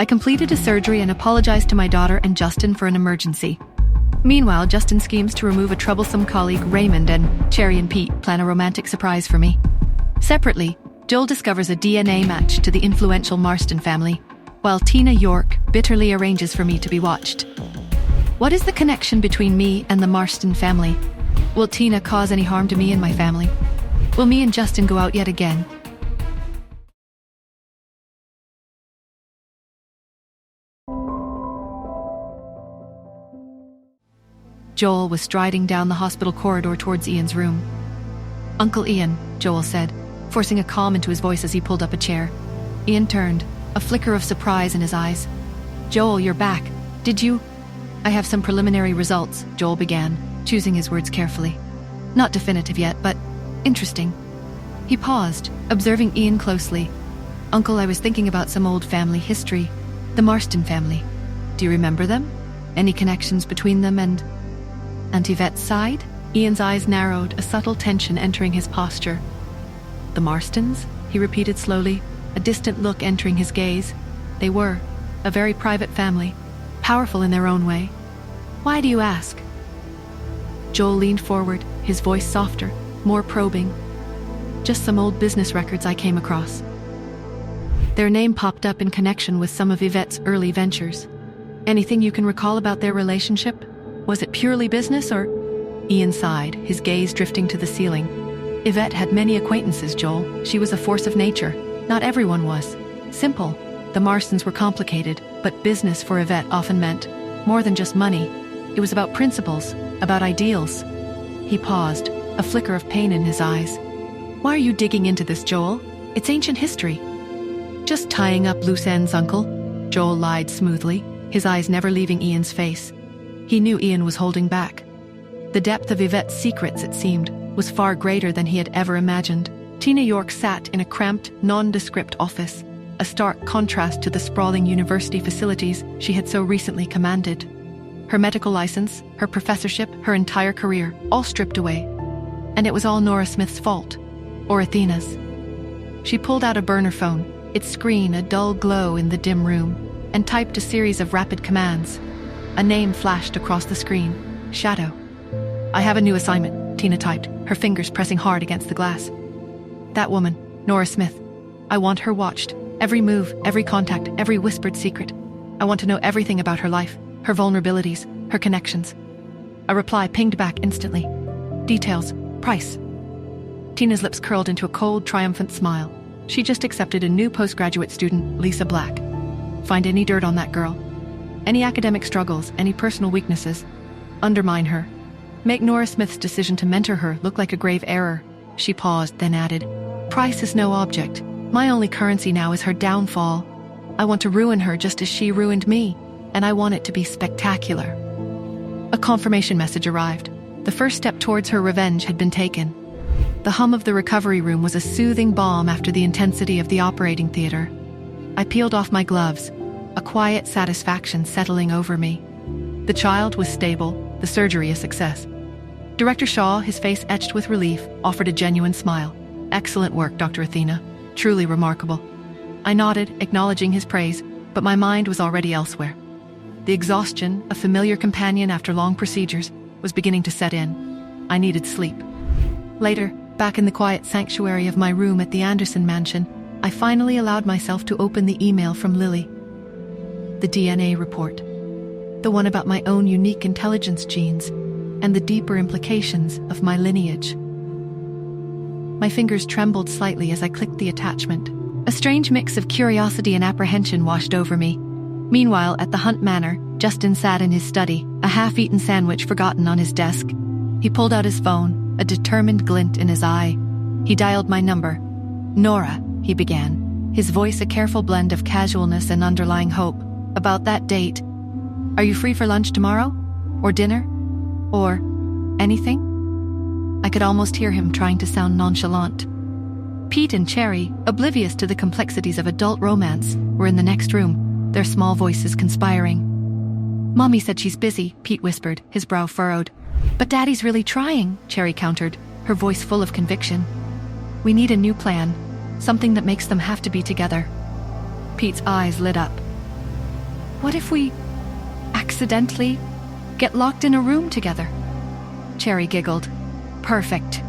I completed a surgery and apologized to my daughter and Justin for an emergency. Meanwhile, Justin schemes to remove a troublesome colleague, Raymond, and Cherry and Pete plan a romantic surprise for me. Separately, Joel discovers a DNA match to the influential Marsten family, while Tina York bitterly arranges for me to be watched. What is the connection between me and the Marsten family? Will Tina cause any harm to me and my family? Will me and Justin go out yet again? Joel was striding down the hospital corridor towards Ian's room. "Uncle Ian," Joel said, forcing a calm into his voice as he pulled up a chair. Ian turned, a flicker of surprise in his eyes. "Joel, you're back. Did you—" "I have some preliminary results," Joel began, choosing his words carefully. "Not definitive yet, but interesting." He paused, observing Ian closely. "Uncle, I was thinking about some old family history. The Marsten family. Do you remember them? Any connections between them and Yvette's side?" Ian's eyes narrowed, a subtle tension entering his posture. "The Marstens?" he repeated slowly, a distant look entering his gaze. "They were a very private family, powerful in their own way. Why do you ask?" Joel leaned forward, his voice softer, more probing. "Just some old business records I came across. Their name popped up in connection with some of Yvette's early ventures. Anything you can recall about their relationship? Was it purely business or—" Ian sighed, his gaze drifting to the ceiling. "Yvette had many acquaintances, Joel. She was a force of nature. Not everyone was. Simple. The Marstens were complicated, but business for Yvette often meant more than just money. It was about principles, about ideals." He paused, a flicker of pain in his eyes. "Why are you digging into this, Joel? It's ancient history." "Just tying up loose ends, Uncle," Joel lied smoothly, his eyes never leaving Ian's face. He knew Ian was holding back. The depth of Yvette's secrets, it seemed, was far greater than he had ever imagined. Tina York sat in a cramped, nondescript office, a stark contrast to the sprawling university facilities she had so recently commanded. Her medical license, her professorship, her entire career, all stripped away. And it was all Nora Smith's fault, or Athena's. She pulled out a burner phone, its screen a dull glow in the dim room, and typed a series of rapid commands. A name flashed across the screen, Shadow. "I have a new assignment," Tina typed, her fingers pressing hard against the glass. "That woman, Nora Smith. I want her watched. Every move, every contact, every whispered secret. I want to know everything about her life, her vulnerabilities, her connections." A reply pinged back instantly. "Details. Price." Tina's lips curled into a cold, triumphant smile. She just accepted a new postgraduate student, Lisa Black. Find any dirt on that girl. Any academic struggles, any personal weaknesses. Undermine her. Make Nora Smith's decision to mentor her look like a grave error. She paused, then added, "Price is no object. My only currency now is her downfall. I want to ruin her just as she ruined me, and I want it to be spectacular." A confirmation message arrived. The first step towards her revenge had been taken. The hum of the recovery room was a soothing balm after the intensity of the operating theater. I peeled off my gloves, a quiet satisfaction settling over me. The child was stable, the surgery a success. Director Shaw, his face etched with relief, offered a genuine smile. "Excellent work, Dr. Athena. Truly remarkable." I nodded, acknowledging his praise, but my mind was already elsewhere. The exhaustion, a familiar companion after long procedures, was beginning to set in. I needed sleep. Later, back in the quiet sanctuary of my room at the Anderson mansion, I finally allowed myself to open the email from Lily. The DNA report. The one about my own unique intelligence genes and the deeper implications of my lineage. My fingers trembled slightly as I clicked the attachment. A strange mix of curiosity and apprehension washed over me. Meanwhile, at the Hunt Manor, Justin sat in his study, a half-eaten sandwich forgotten on his desk. He pulled out his phone, a determined glint in his eye. He dialed my number. "Nora," he began, his voice a careful blend of casualness and underlying hope. "About that date. Are you free for lunch tomorrow? Or dinner? Or anything?" I could almost hear him trying to sound nonchalant. Pete and Cherry, oblivious to the complexities of adult romance, were in the next room, their small voices conspiring. "Mommy said she's busy," Pete whispered, his brow furrowed. "But Daddy's really trying," Cherry countered, her voice full of conviction. "We need a new plan, something that makes them have to be together." Pete's eyes lit up. What if we accidentally get locked in a room together? Cherry giggled. Perfect.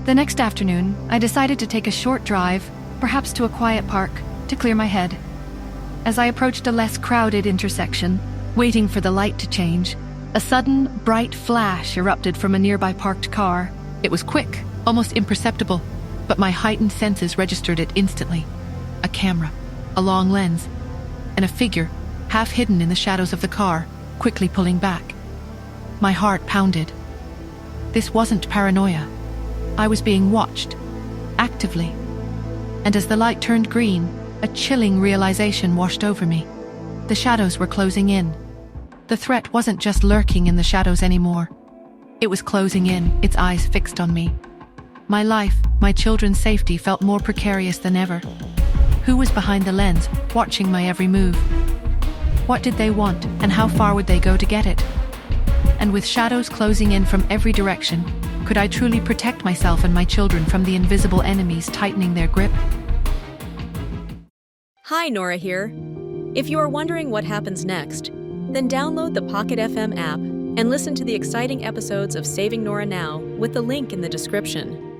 The next afternoon, I decided to take a short drive, perhaps to a quiet park, to clear my head. As I approached a less crowded intersection, waiting for the light to change, a sudden, bright flash erupted from a nearby parked car. It was quick, almost imperceptible, but my heightened senses registered it instantly. A camera, a long lens, and a figure, half hidden in the shadows of the car, quickly pulling back. My heart pounded. This wasn't paranoia. I was being watched, actively. And as the light turned green, a chilling realization washed over me. The shadows were closing in. The threat wasn't just lurking in the shadows anymore. It was closing in, its eyes fixed on me. My life, my children's safety felt more precarious than ever. Who was behind the lens, watching my every move? What did they want, and how far would they go to get it? And with shadows closing in from every direction, could I truly protect myself and my children from the invisible enemies tightening their grip? Hi, Nora here. If you are wondering what happens next, then download the Pocket FM app and listen to the exciting episodes of Saving Nora Now with the link in the description.